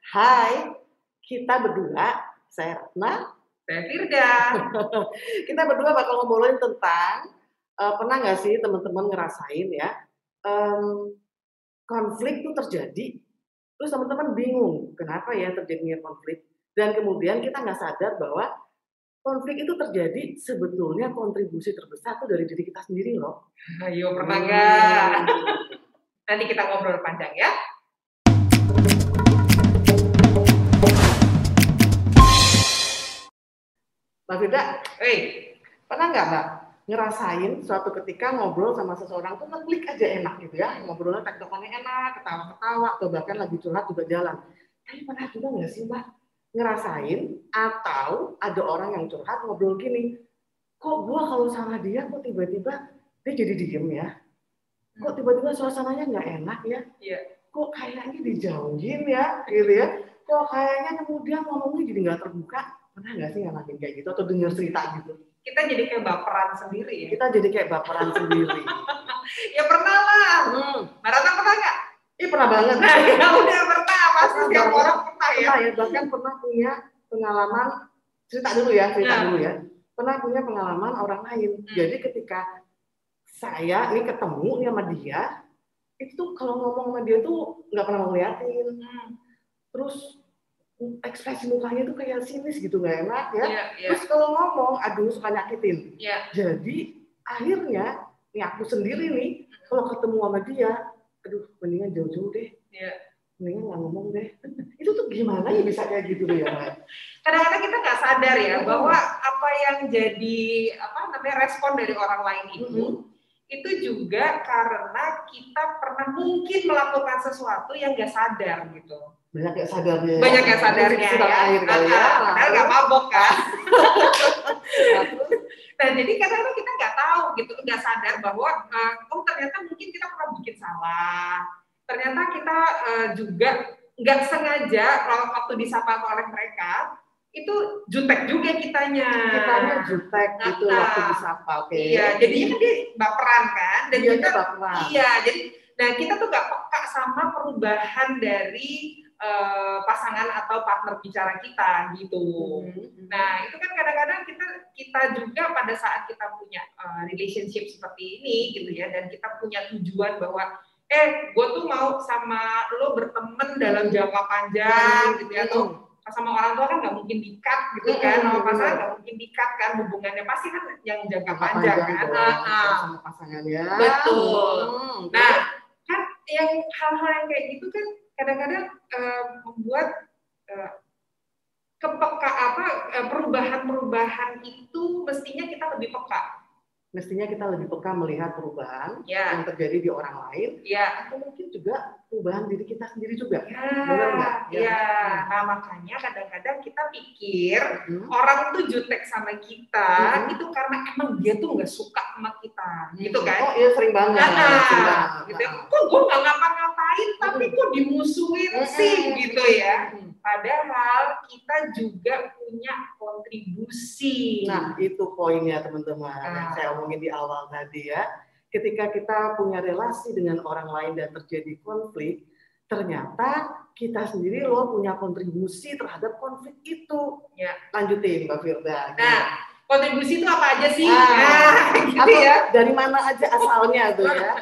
Hai, kita berdua, saya Ratna, Saya Firda. kita berdua bakal ngobrolin tentang, pernah nggak sih teman-teman ngerasain ya, mmm, konflik tuh terjadi, terus teman-teman bingung kenapa ya terjadinya konflik, dan kemudian kita nggak sadar bahwa konflik itu terjadi sebetulnya kontribusi terbesar tuh dari diri kita sendiri loh. Ayo pernah nggak? Nanti kita ngobrol panjang ya. Mbak Firda, pernah nggak Mbak ngerasain suatu ketika ngobrol sama seseorang tuh ngeklik aja enak gitu ya, ngobrolnya tektokannya enak, ketawa-ketawa, atau bahkan lagi curhat juga jalan. Tapi pernah juga nggak sih Mbak ngerasain atau ada orang yang curhat ngobrol gini, kok gua kalau sama dia kok tiba-tiba dia jadi diem ya, kok tiba-tiba suasananya nggak enak ya, kok kayaknya dijauhin ya gitu ya, kok kayaknya kemudian ngomongnya jadi nggak terbuka. Pernah nggak sih ngalamin kayak gitu atau dengar cerita gitu? Kita jadi kayak baperan sendiri ya. Kita jadi kayak baperan sendiri. Ya pernah lah. Mbak Ratna pernah nggak? Iya pernah banget. Nah, ya udah pernah. Pasti setiap orang pernah ya. Pernah ya, bahkan pernah punya pengalaman, cerita dulu ya. Pernah punya pengalaman orang lain. Jadi ketika saya ini ketemu nih sama dia, itu kalau ngomong sama dia tuh nggak pernah mau ngeliatin. Terus ekspresi mukanya tuh kayak sinis gitu, nggak enak ya. Terus kalau ngomong, aduh suka nyakitin. Jadi akhirnya nih aku sendiri nih, kalau ketemu sama dia, aduh mendingan jauh-jauh deh. Mendingan nggak ngomong deh. Itu tuh gimana ya bisa kayak gitu ya, Mbak? Kadang-kadang kita nggak sadar ya bahwa apa yang jadi respon dari orang lain itu juga karena kita pernah mungkin melakukan sesuatu yang nggak sadar gitu. Banyak yang sadarnya. Banyak yang sadarnya ya. Air kali ya. Padahal nggak mabok kan. Nah jadi kadang-kadang kita nggak tahu gitu, nggak sadar bahwa ternyata mungkin kita pernah bikin salah. Ternyata kita juga nggak sengaja kalau waktu disapa oleh mereka itu jutek juga kitanya. Kitanya jutek gitu waktu disapa, oke. Iya, jadinya kan dia baperan kan, dan dia kita baperan. Iya, jadi nah kita tuh nggak peka sama perubahan dari pasangan atau partner bicara kita gitu. Nah itu kan kadang-kadang kita juga pada saat kita punya relationship seperti ini gitu ya, dan kita punya tujuan bahwa gue tuh mau sama lo berteman dalam jangka panjang gitu ya, atau sama orang tua kan nggak mungkin di-cut gitu kan, sama pasangan nggak mungkin di-cut kan, hubungannya pasti kan yang jangka panjang kan. Sama pasangannya. Betul. Nah kan yang hal-hal yang kayak gitu kan kadang-kadang membuat perubahan-perubahan itu mestinya kita lebih peka. Mestinya kita lebih peka melihat perubahan yang terjadi di orang lain, atau mungkin juga perubahan diri kita sendiri juga. Benar nggak? Nah makanya kadang-kadang kita pikir orang tuh jutek sama kita itu karena emang dia tuh nggak suka sama kita, gitu kan? Oh iya sering banget. Gitu. Kok gue nggak ngapa-ngapain, tapi kok dimusuhin sih, gitu ya? Padahal kita juga punya kontribusi. Nah, itu poinnya teman-teman yang saya omongin di awal tadi ya. Ketika kita punya relasi dengan orang lain dan terjadi konflik, ternyata kita sendiri loh punya kontribusi terhadap konflik itu. Lanjutin Mbak Firda. Nah, kontribusi itu apa aja sih? Gitu ya. Dari mana aja asalnya tuh ya?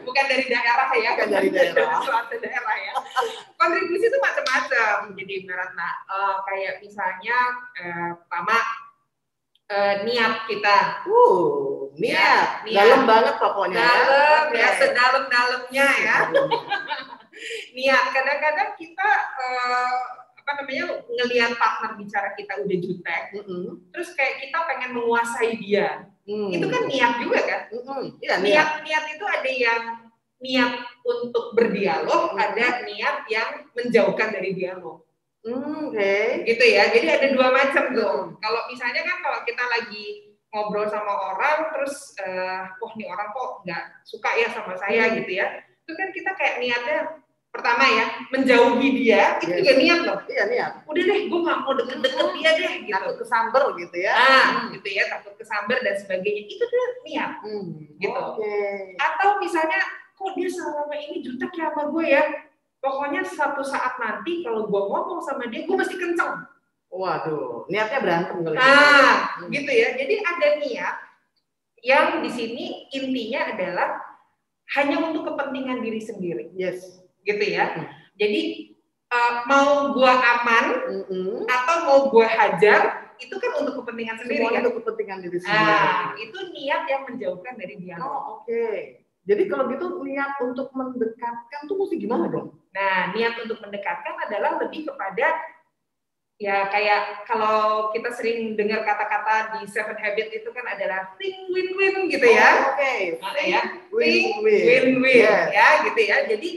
Bukan dari daerah ya. Bukan dari daerah. Suatu daerah ya. Kontribusi itu macam-macam. Jadi Ratna, kayak misalnya pertama niat kita. Niat. Dalam banget pokoknya. Dalam ya, sedalam-dalamnya ya. Niat. Kadang-kadang kita ngelihat partner bicara kita udah jutek, terus kayak kita pengen menguasai dia, itu kan niat juga kan? Niat itu ada yang niat untuk berdialog, ada niat yang menjauhkan dari dialog. Gitu ya. Jadi ada dua macam tuh. Kalau misalnya kan kalau kita lagi ngobrol sama orang, terus nih orang kok nggak suka ya sama saya gitu ya, itu kan kita kayak niatnya pertama ya, menjauhi dia, itu juga niat loh. Iya, niat. Udah deh, gue gak mau deket-deket dia deh, gitu. Takut kesamber gitu ya. Gitu ya, takut kesamber dan sebagainya. Itu tuh niat, gitu. Okay. Atau misalnya, kok dia selama ini jutek ya sama gue ya? pokoknya suatu saat nanti kalau gue ngomong sama dia, gue mesti kenceng. Waduh, niatnya berantem kali. Gitu ya. Jadi ada niat yang di sini intinya adalah hanya untuk kepentingan diri sendiri. Yes. Gitu ya. Jadi mau gue aman atau mau gue hajar, itu kan untuk kepentingan sendiri. Semuanya kan? Untuk kepentingan diri sendiri. Itu niat yang menjauhkan dari dialog. Oke. Jadi kalau gitu niat untuk mendekatkan tuh mesti gimana dong? Nah, niat untuk mendekatkan adalah lebih kepada ya kayak kalau kita sering dengar kata-kata di Seven Habits itu kan adalah think win-win gitu ya. Oke. Ya, win-win ya gitu ya. Jadi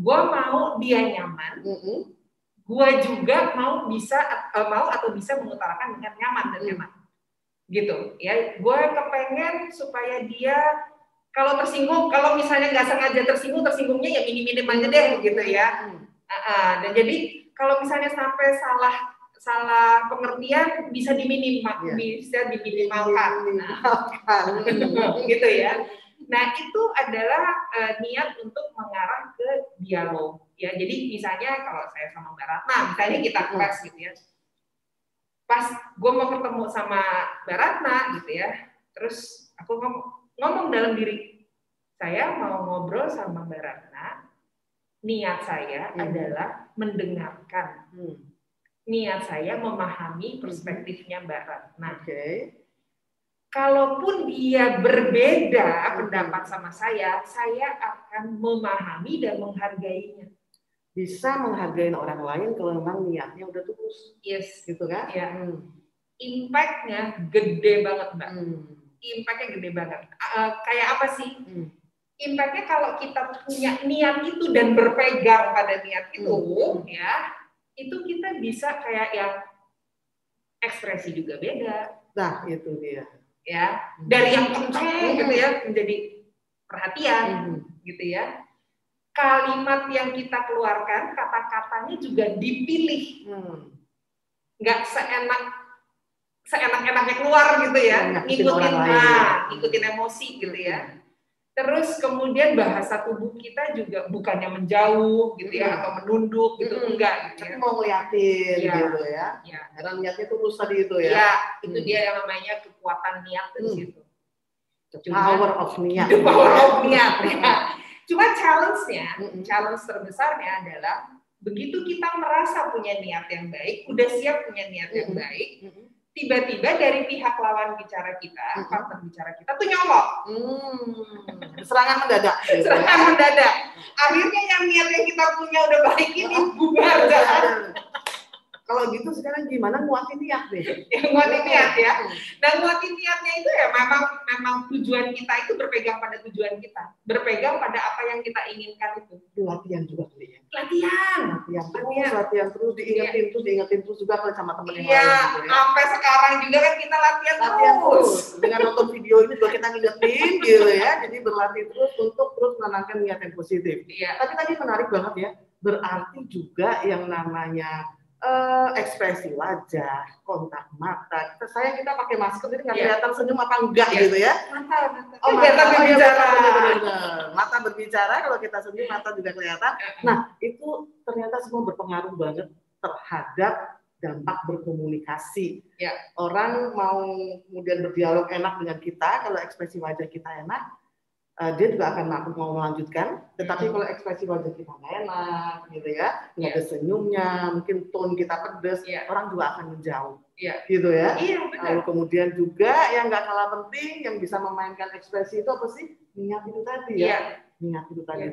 gue mau dia nyaman, gue juga mau atau bisa mengutarakan dengan nyaman dan nyaman, gitu ya. Gue kepengen supaya dia kalau tersinggung, kalau misalnya nggak sengaja tersinggungnya ya minim-minim aja deh gitu ya. Dan jadi kalau misalnya sampai salah pengertian bisa diminimalkan, gitu ya. Nah itu adalah niat untuk mengarah ke dialog ya. Jadi misalnya kalau saya sama Mbak Ratna, misalnya kita kelas gitu ya, pas gue mau ketemu sama Mbak Ratna gitu ya, terus aku ngomong dalam diri, saya mau ngobrol sama Mbak Ratna, niat saya adalah mendengarkan, niat saya memahami perspektifnya Mbak Ratna. Kalaupun dia berbeda pendapat sama saya akan memahami dan menghargainya. Bisa menghargai orang lain kalau memang niatnya udah tulus. Yes. Gitu kan? Ya. Impact-nya gede banget, Mbak. Impact-nya gede banget. Kayak apa sih? Impact-nya kalau kita punya niat itu dan berpegang pada niat itu, ya, itu kita bisa kayak yang ekspresi juga beda. Nah, itu dia. Ya, dari yang kenceng gitu ya menjadi perhatian gitu ya. Kalimat yang kita keluarkan, kata-katanya juga dipilih. Nggak seenak-enaknya keluar gitu ya, ngikutin emosi gitu ya. Terus kemudian bahasa tubuh kita juga bukannya menjauh gitu ya atau menunduk gitu, enggak gitu ya. Mau ngeliatin gitu ya. Karena niatnya tulus tadi itu ya. Ya, itu dia yang namanya kekuatan niat di situ. Power of niat. The power of niat. Ya. Cuma challenge terbesarnya adalah begitu kita merasa punya niat yang baik, udah siap punya niat yang baik, tiba-tiba dari pihak lawan bicara kita, partner bicara kita tuh nyolok. Serangan mendadak. Serangan mendadak. Akhirnya yang niat yang kita punya udah baik ini bubar jalan. Kalau gitu sekarang gimana nguatin niat deh? Ya, nguatin niat ya. Dan nguatin niatnya itu ya memang tujuan kita itu berpegang pada tujuan kita, berpegang pada apa yang kita inginkan itu. Latihan juga kali ya. Latihan terus diingetin terus juga kalau sama temen yang lain. Iya, sampai sekarang juga kan kita latihan terus. Dengan nonton video ini juga kita ngingetin gitu ya. Jadi berlatih terus untuk terus menanamkan niat yang positif. Iya. Tapi tadi menarik banget ya. Berarti juga yang namanya ekspresi wajah, kontak mata. Kita pakai masker jadi nggak kelihatan senyum apa enggak gitu ya. Mata berbicara, kalau kita senyum mata juga kelihatan. Nah, itu ternyata semua berpengaruh banget terhadap dampak berkomunikasi. Orang mau kemudian berdialog enak dengan kita, kalau ekspresi wajah kita enak, dia juga akan mau melanjutkan. Tetapi kalau ekspresi wajah kita nggak enak gitu ya, nggak ada senyumnya, mungkin tone kita pedes, orang juga akan menjauh gitu ya. Lalu kemudian juga yang nggak kalah penting, yang bisa memainkan ekspresi itu apa sih? Niat itu tadi ya. Niat itu tadi.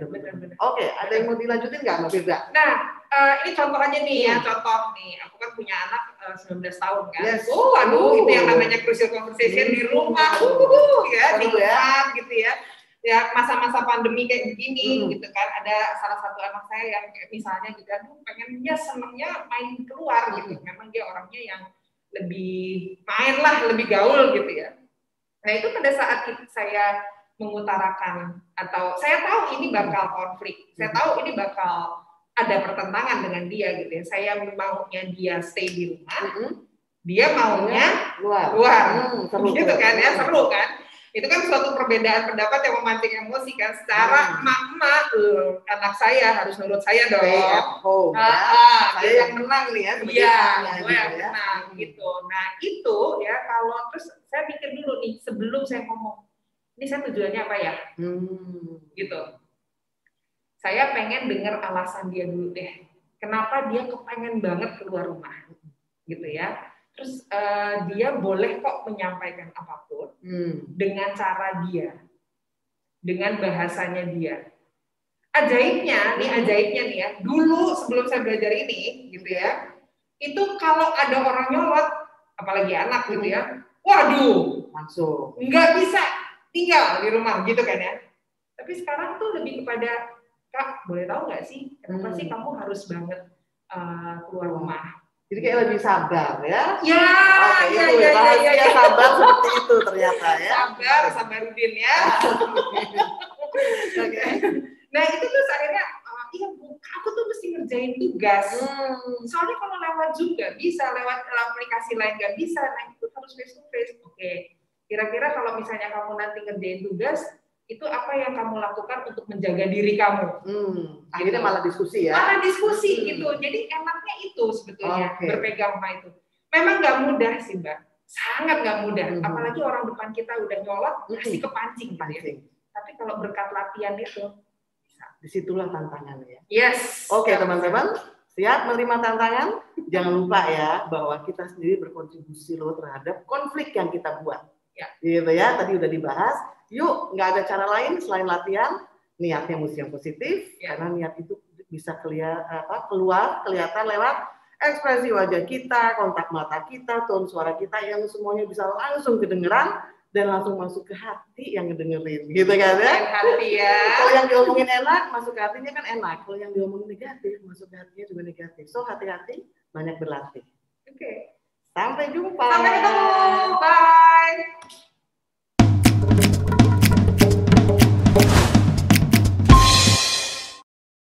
Oke, ada yang mau dilanjutin nggak Mbak Firda? Nah, ini contoh aja nih ya, contoh nih, aku kan punya anak 19 tahun kan. Itu yang namanya crucial conversation di rumah, ya, di rumah gitu ya. Ya masa-masa pandemi kayak begini gitu kan, ada salah satu anak saya yang misalnya gitu, pengennya senengnya main keluar gitu, memang dia orangnya yang lebih main lah, lebih gaul gitu ya. Nah itu pada saat saya mengutarakan atau saya tahu ini bakal konflik, saya tahu ini bakal ada pertentangan dengan dia gitu ya, saya maunya dia stay di rumah, dia maunya luar. Gitu kan ya, seru kan. Itu kan suatu perbedaan pendapat yang memancing emosi kan. Secara emak-emak, anak saya harus nurut saya dong. Saya yang menang nih ya. Iya, gue yang menang gitu. Nah itu ya kalau terus saya pikir dulu nih sebelum saya ngomong, ini saya tujuannya apa ya? Gitu. Saya pengen dengar alasan dia dulu deh. Kenapa dia kepengen banget keluar rumah, gitu ya. Terus dia boleh kok menyampaikan apapun dengan cara dia, dengan bahasanya dia. Ajaibnya nih ya, dulu sebelum saya belajar ini, gitu ya, itu kalau ada orang nyolot, apalagi anak gitu ya, waduh, langsung nggak bisa tinggal di rumah gitu kan ya. Tapi sekarang tuh lebih kepada, Kak, boleh tahu nggak sih kenapa sih kamu harus banget keluar rumah? Jadi kayak lebih sabar ya? Ya, ya, sabar seperti itu ternyata ya. Sabarudin ya. Oke. Nah itu tuh akhirnya, iya Bu, aku tuh mesti ngerjain tugas. Soalnya kalau lewat Zoom nggak bisa, lewat aplikasi lain nggak bisa, nah itu harus face to face. Oke. Kira-kira kalau misalnya kamu nanti ngerjain tugas, itu apa yang kamu lakukan untuk menjaga diri kamu? Akhirnya malah diskusi ya? Malah diskusi gitu. Jadi enaknya itu sebetulnya berpegang sama itu. Memang nggak mudah sih Mbak, sangat nggak mudah. Apalagi orang depan kita udah nyolot, pasti kepancing. Tapi kalau berkat latihan itu, bisa. Disitulah tantangannya. Yes. Oke teman-teman, siap menerima tantangan? Jangan lupa ya bahwa kita sendiri berkontribusi loh terhadap konflik yang kita buat. Ya. Gitu ya, tadi udah dibahas. Yuk, nggak ada cara lain selain latihan. Niatnya mesti yang positif, karena niat itu bisa keluar kelihatan lewat ekspresi wajah kita, kontak mata kita, tone suara kita yang semuanya bisa langsung kedengeran dan langsung masuk ke hati yang ngedengerin, gitu kan ya? Hati ya. Kalau yang diomongin enak, masuk ke hatinya kan enak. Kalau yang diomongin negatif, masuk ke hatinya juga negatif. So hati-hati, banyak berlatih. Oke. Sampai jumpa. Sampai ketemu. Bye.